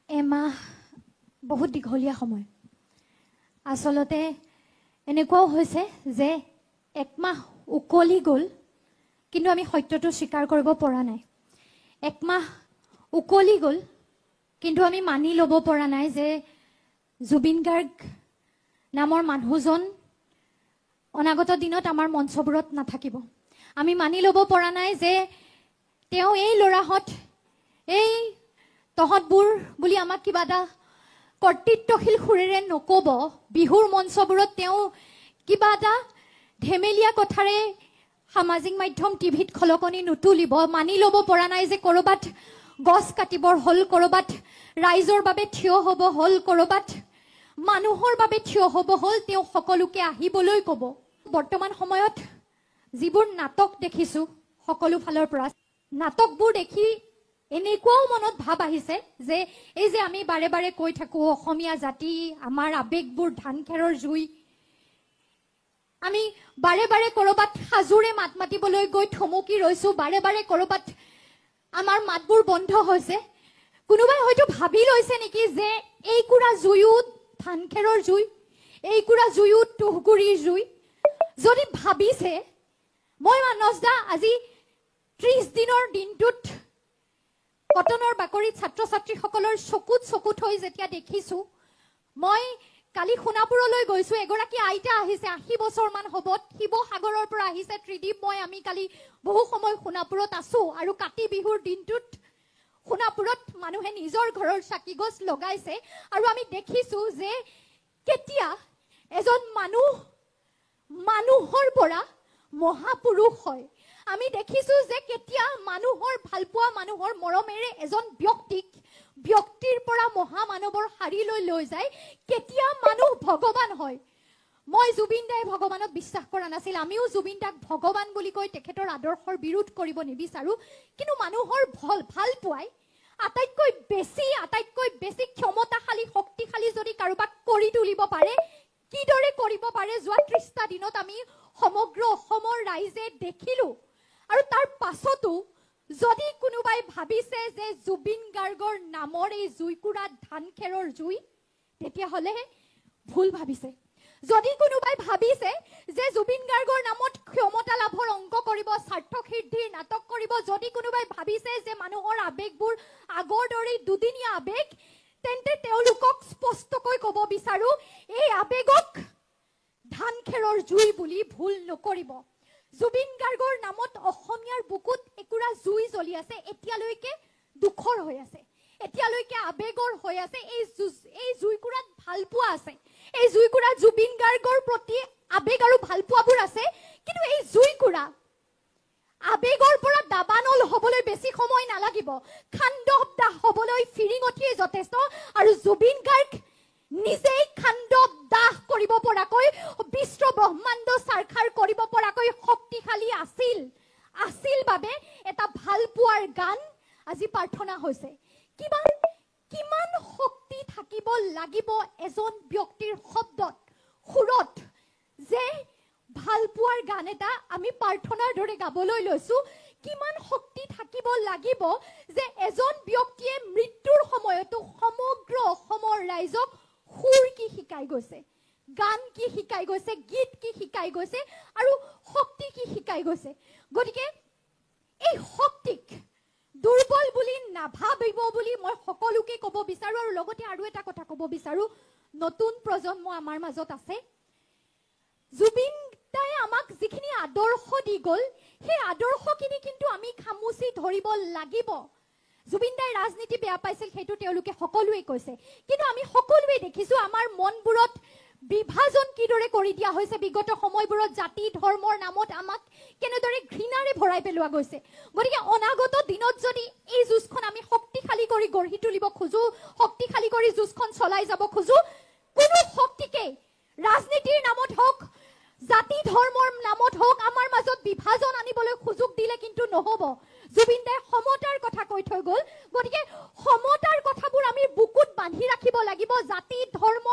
এমাহ বহুত দীঘলীয়া সময়। আচলতে এনেকুৱাও হৈছে যে একমাহ উকলি গ'ল, কিন্তু আমি সত্যটো স্বীকাৰ কৰিব পৰা নাই। একমাহ উকলি গ'ল, কিন্তু আমি মানি ল'ব পৰা নাই যে জুবিন গাৰ্গ নামৰ মানুহজন অনাগত দিনত আমাৰ মঞ্চবোৰত নাথাকিব। আমি মানি ল'ব পৰা নাই যে তেওঁ এই ল'ৰাহঁত, এই তহঁতবোৰ বুলি আমাক কিবা এটা কৰ্তৃত্বশীল সুৰেৰে নক'ব। বিহুৰ মঞ্চবোৰত তেওঁ কিবা এটা ধেমেলীয়া কথাৰে সামাজিক মাধ্যম টিভিত খলকনি নুতুলিব। মানি ল'ব পৰা নাই যে ক'ৰবাত গছ কাটিবৰ হ'ল, ক'ৰবাত ৰাইজৰ বাবে থিয় হ'ব হ'ল, ক'ৰবাত মানুহৰ বাবে থিয় হ'ব হ'ল, তেওঁ সকলোকে আহিবলৈ ক'ব। বৰ্তমান সময়ত যিবোৰ নাটক দেখিছোঁ সকলো ফালৰ পৰা, নাটকবোৰ দেখি এনেকুৱাও মনত ভাৱ আহিছে যে এই যে আমি বাৰে বাৰে কৈ থাকোঁ অসমীয়া জাতি, আমাৰ আৱেগবোৰ ধান খেৰৰ জুই, আমি বাৰে বাৰে ক'ৰবাত সাজোৰে মাত মাতিবলৈ গৈ থমকি ৰৈছোঁ, বাৰে বাৰে ক'ৰবাত আমাৰ মাতবোৰ বন্ধ হৈছে। কোনোবাই হয়তো ভাবি লৈছে নেকি যে এইকুৰা জুয়ো ধান খেৰৰ জুই, এইকুৰা জুয়ো তুহগুৰিৰ জুই। যদি ভাবিছে, মই মানস দা আজি 30 দিনৰ দিনটোত কটনৰ বাকৰিত ছাত্ৰ ছাত্ৰীসকলৰ চকুত চকু থৈ যেতিয়া দেখিছোঁ, মই কালি সোণাপুৰলৈ গৈছোঁ, এগৰাকী আইতা আহিছে, 80 বছৰমান হ'ব, শিৱসাগৰৰ পৰা আহিছে। ত্ৰিদীপ মই আমি কালি বহু সময় সোণাপুৰত আছোঁ, আৰু কাতি বিহুৰ দিনটোত সোণাপুৰত মানুহে নিজৰ ঘৰৰ চাকি গছ লগাইছে, আৰু আমি দেখিছোঁ যে কেতিয়া এজন মানুহৰ পৰা মহাপুৰুষ হয়। আমি দেখিছোঁ যে কেতিয়া মানুহৰ ভালপোৱা, মানুহৰ মৰমেৰে এজন ব্যক্তিৰ পৰা মহামানৱৰ শাৰীলৈ লৈ যায়, কেতিয়া মানুহ ভগৱান হয়। মই জুবিন দাই ভগৱানক বিশ্বাস কৰা নাছিল, আমিও জুবিন দাক ভগৱান বুলি কৈ তেখেতৰ আদৰ্শৰ বিৰোধ কৰিব নিবিচাৰোঁ, কিন্তু মানুহৰ ভাল পোৱাই আটাইতকৈ বেছি ক্ষমতাশালী, শক্তিশালী যদি কাৰোবাক কৰি তুলিব পাৰে, কিদৰে কৰিব পাৰে যোৱা 30টা দিনত আমি সমগ্ৰ অসমৰ ৰাইজে দেখিলোঁ। আৰু তাৰ পাছতো যদি কোনোবাই ভাবিছে যে জুবিন গাৰ্গৰ নামৰ এই জুইকুৰা ধান খেৰৰ জুই, তেতিয়াহ'লে ভুল ভাবিছে। যদি কোনোবাই ভাবিছে যে জুবিন গাৰ্গৰ নামত ক্ষমতা লাভৰ অংক কৰিব, স্বাৰ্থ সিদ্ধিৰ নাটক কৰিব, যদি কোনোবাই ভাবিছে যে মানুহৰ আৱেগবোৰ আগৰ দৰেই দুদিনীয়া আৱেগ, তেন্তে তেওঁলোকক স্পষ্টকৈ ক'ব বিচাৰো, এই আৱেগক ধান খেৰৰ জুই বুলি ভুল নকৰিব। জুবিন গাৰ্গৰ নামত অসমীয়াৰ বুকুত একুৰা জুই জ্বলি আছে, এতিয়ালৈকে দুখৰ হৈ আছে, এতিয়ালৈকে আৱেগৰ হৈ আছে। এই জুইকুৰাত ভালপোৱা আছে, এই জুইকুৰাত জুবিন গাৰ্গৰ প্ৰতি আৱেগ আৰু ভালপোৱাবোৰ আছে, কিন্তু এই জুইকুৰা আৱেগৰ পৰা দাবানল হ'বলৈ বেছি সময় নালাগিব। খাণ্ডৱ দাহ হ'বলৈ ফিৰিঙঠিয়ে যথেষ্ট, আৰু জুবিন গাৰ্গ নিজেই খাণ্ডৱ দাহ কৰিব পৰাকৈ, বিশ্ব ব্ৰহ্মাণ্ড চাৰখাৰ কৰিব পৰাকৈ শক্তিশালী আছিল বাবে এটা ভালপোৱাৰ গান আজি প্ৰাৰ্থনা হৈছে। কিমান শক্তি থাকিব লাগিব এজন ব্যক্তিৰ শব্দত, সুৰত, যে ভালপোৱাৰ গান এটা আমি প্ৰাৰ্থনাৰ দৰে গাবলৈ লৈছোঁ। কিমান শক্তি থাকিব লাগিব যে এজন ব্যক্তিয়ে মৃত্যুৰ সময়তো সমগ্ৰ অসমৰ ৰাইজক সুৰ কি শিকাই গৈছে, গান কি শিকাই গৈছে, গীত কি শিকাই গৈছে, আৰু শক্তি কি শিকাই গৈছে। গতিকে এই শক্তিক দুৰ্বল বুলি নাভাবিব বুলি মই সকলোকে ক'ব বিচাৰোঁ। আৰু লগতে আৰু এটা কথা ক'ব বিচাৰোঁ, নতুন প্ৰজন্ম আমাৰ মাজত আছে। জুবিন দাই আমাক যিখিনি আদৰ্শ দি গ'ল, সেই আদৰ্শখিনি কিন্তু আমি খামুচি ধৰিব লাগিব। জুবিন দাই ৰাজনীতি বেয়া পাইছিল, সেইটো তেওঁলোকে সকলোৱে কৈছে, কিন্তু আমি সকলোৱে দেখিছোঁ আমাৰ মনবোৰত বিভাজন কিদৰে কৰি দিয়া হৈছে। বিগত সময়বোৰত জাতি ধৰ্মৰ নামত আমাক কেনেদৰে ঘৃণাৰে ভৰাই পেলোৱা গৈছে। গতিকে অনাগত দিনত যদি এই যুঁজখন আমি শক্তিশালী কৰি গঢ়ি তুলিব খোজোঁ, শক্তিশালী কৰি যুঁজখন চলাই যাব খোজোঁ, কোনো শক্তিকে ৰাজনীতিৰ নামত হওক, জাতি ধৰ্মৰ নামত হওক আমাৰ মাজত বিভাজন আনিবলৈ সুযোগ দিলে কিন্তু নহ'ব। জুবিন দাই সমতাৰ কথা কৈ থৈ গ'ল, গতিকে সমতাৰ কথাবোৰ আমি বুকুত বান্ধি ৰাখিব লাগিব। জাতি ধৰ্ম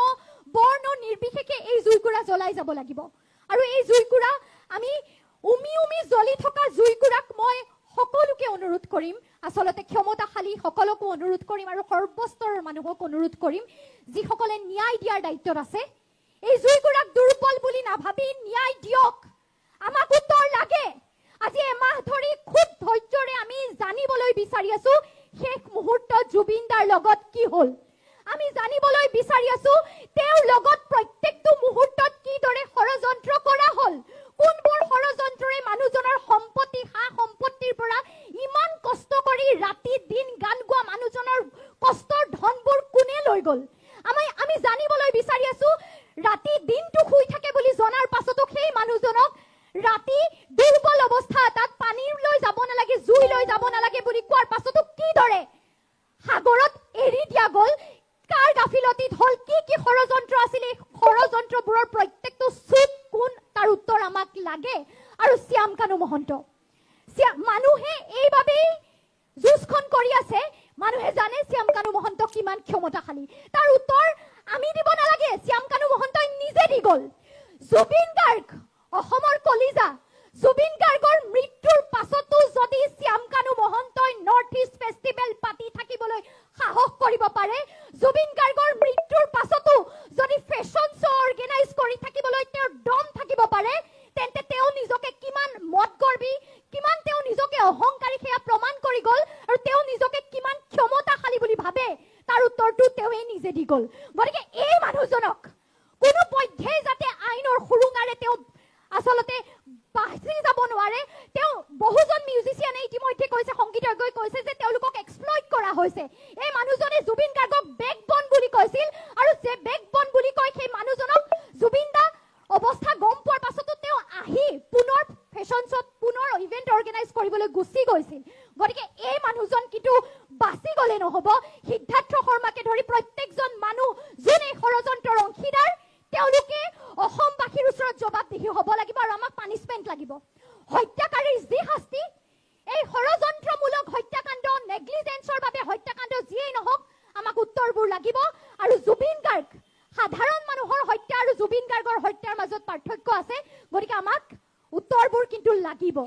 বৰ্ণ নিৰ্বিশেষে এই জুইকুৰা জ্বলাই যাব লাগিব। আৰু এই জুইকুৰা আমি উমি জ্বলি থকা জুইকুৰাক মই সকলোকে অনুৰোধ কৰিম, আচলতে ক্ষমতাশালী সকলকো অনুৰোধ কৰিম আৰু সৰ্বস্তৰৰ মানুহক অনুৰোধ কৰিম, যিসকলে ন্যায় দিয়াৰ দায়িত্বত আছে, এই জুইকুৰাক দুৰ্বল বুলি নাভাবি ন্যায় দিয়ক। আমাক উত্তৰ লাগে। আজি এমাহ ধৰি খুব ধৈৰ্যৰে আমি জানিবলৈ বিচাৰি আছো শেষ মুহূৰ্তত জুবিনদাৰ লগত কি হ'ল। আমি জানিবলৈ বিচাৰি আছো তেওঁৰ লগত প্ৰত্যেকটো মুহূৰ্তত কিদৰে ষড়যন্ত্ৰ কৰা হ'ল, কোনবোৰ ষড়যন্ত্ৰৰে মানুহজনৰ সম্পত্তি সা সম্পত্তিৰ পৰা ইমান কষ্ট কৰি ৰাতি দিন গান গোৱা মানুহজনৰ কষ্টৰ ধনবোৰ কোনে লৈ গ'ল। আমি জানিবলৈ বিচাৰি আছো ৰাতি দিনটো শুই থাকে বুলি জনাৰ পাছতো সেই মানুহজনক ৰাতি দুৰ্বল অৱস্থা, তাত পানী লৈ যাব নালাগে, জুই লৈ যাব নালাগে বুলি কোৱাৰ পাছতো কিদৰে সাগৰত এৰি দিয়া গ'ল, কাৰ গাফিলতিত হ'ল, কি কি ষড়যন্ত্ৰ আছিল, এই ষড়যন্ত্ৰবোৰৰ প্ৰত্যেকটো চুক কোন তাৰ উত্তৰ আমাক লাগে। আৰু শ্যাম কানু মহন্ত, মানুহে এইবাবেই যুঁজখন কৰি আছে, মানুহে জানে শ্যাম কানু মহন্ত কিমান ক্ষমতাশালী, তাৰ উত্তৰ আমি দিব নালাগে, শ্যাম কানু মহন্তই নিজে দি গ'ল। জুবিন গাৰ্গ অসমৰ কলিজা, জুবিন গাৰ্গৰ মৃত্যুৰ পাছতো যদি শ্যাম কানু মহন্তই নৰ্থ ইষ্ট ফেষ্টিভেল পাতি থাকিবলৈ সাহস কৰিব পাৰে, জুবিন গাৰ্গৰ মৃত্যুৰ পাছতো যদি ফেশ্বন শ্ব' অৰ্গেনাইজ কৰি থাকিবলৈ তেওঁৰ দম থাকিব পাৰে, তেন্তে তেওঁ নিজকে কিমান মদগৰ্বী, কিমান তেওঁ নিজকে অহংকাৰী সেয়া প্ৰমাণ কৰি গ'ল, আৰু তেওঁ নিজকে কিমান ক্ষমতাশালী বুলি ভাবে তাৰ উত্তৰটো তেওঁৱেই নিজে দি গ'ল। গতিকে এই মানুহজনক কোনো পধ্যেই যাতে আইনৰ সুৰুঙাৰে তেওঁ আচলতে বাচি যাব নোৱাৰে। তেওঁ বহুজন মিউজিচিয়ানে ইতিমধ্যে কৈছে, সংগীতজ্ঞই কৈছে যে তেওঁলোকক এক্সপ্লইট কৰা হৈছে। এই মানুহজনে জুবিন গাৰ্গক বেকবন বুলি কৈছিল, আৰু যে বেকবন বুলি কয় সেই মানুহজনক জুবিন দা অৱস্থা গম পোৱাৰ পাছতো তেওঁ আহি পুনৰ ফেশ্বন শ্ব'ত পুনৰ ইভেণ্ট অৰ্গেনাইজ কৰিবলৈ গুচি গৈছিল। গতিকে এই মানুহজন কিন্তু বাচি গ'লে নহ'ব। সিদ্ধাৰ্থ শৰ্মাকে ধৰি প্ৰত্যেকজন মানুহ যোনে ষড়যন্ত্ৰৰ অংশীদাৰ, তেওঁলোকে অসমবাসীৰ ওচৰত জবাবদিহি হ'ব লাগিব আৰু আমাক পানিছমেণ্ট লাগিব। হত্যাকাৰীৰ যি শাস্তি, এই ষড়যন্ত্ৰমূলক হত্যাকাণ্ড, নেগলিজেন্সৰ বাবে হত্যাকাণ্ড যিয়েই নহওক, আমাক উত্তৰবোৰ লাগিব। আৰু জুবিন গাৰ্গ, সাধাৰণ মানুহৰ হত্যা আৰু জুবিন গাৰ্গৰ হত্যাৰ মাজত পাৰ্থক্য আছে, গতিকে আমাক উত্তৰবোৰ কিন্তু লাগিব।